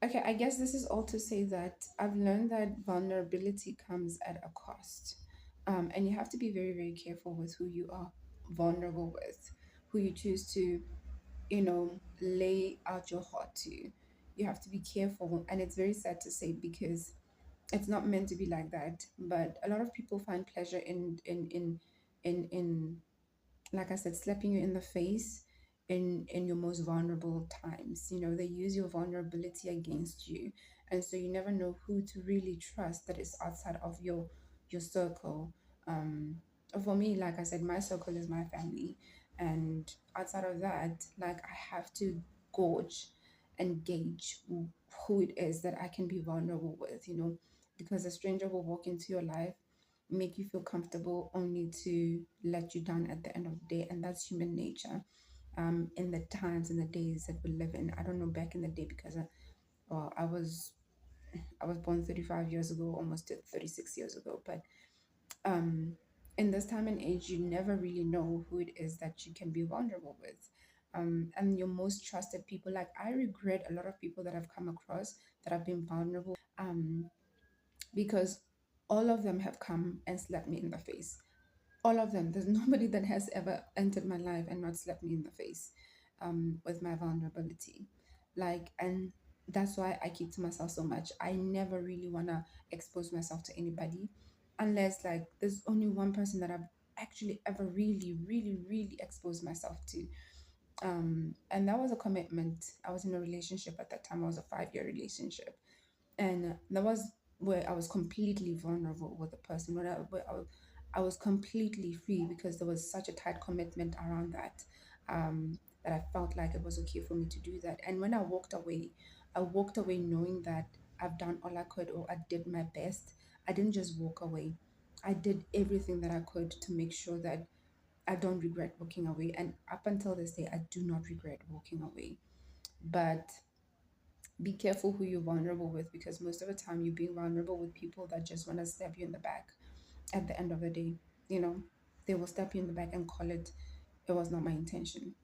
Okay, I guess this is all to say that I've learned that vulnerability comes at a cost. And you have to be very, very careful with who you are vulnerable with, who you choose to, lay out your heart to. You have to be careful. And it's very sad to say because it's not meant to be like that. But a lot of people find pleasure in like I said, slapping you in the face in your most vulnerable times. They use your vulnerability against you. And so you never know who to really trust that is outside of your circle. Um for me, like I said, my circle is my family. And outside of that, like I have to gauge and gauge who it is that I can be vulnerable with, because a stranger will walk into your life, make you feel comfortable only to let you down at the end of the day. And that's human nature. In the times and the days that we live in, I don't know back in the day because well, I was born 35 years ago, almost to 36 years ago. But um in this time and age, you never really know who it is that you can be vulnerable with. And your most trusted people, like I regret a lot of people that I've come across that have been vulnerable with, because all of them have come and slapped me in the face. All of them. There's nobody that has ever entered my life and not slapped me in the face, with my vulnerability. Like, and that's why I keep to myself so much. I never really want to expose myself to anybody unless, like, there's only one person that I've actually ever really, really, really exposed myself to. And that was a commitment. I was in a relationship at that time. I was a 5-year relationship, and that was where I was completely vulnerable with the person. Where I was completely free because there was such a tight commitment around that, that I felt like it was okay for me to do that. And when I walked away knowing that I've done all I could, or I did my best. I didn't just walk away. I did everything that I could to make sure that I don't regret walking away. And up until this day, I do not regret walking away. But be careful who you're vulnerable with, because most of the time you're being vulnerable with people that just want to stab you in the back at the end of the day. You know, they will stab you in the back and call it was not my intention.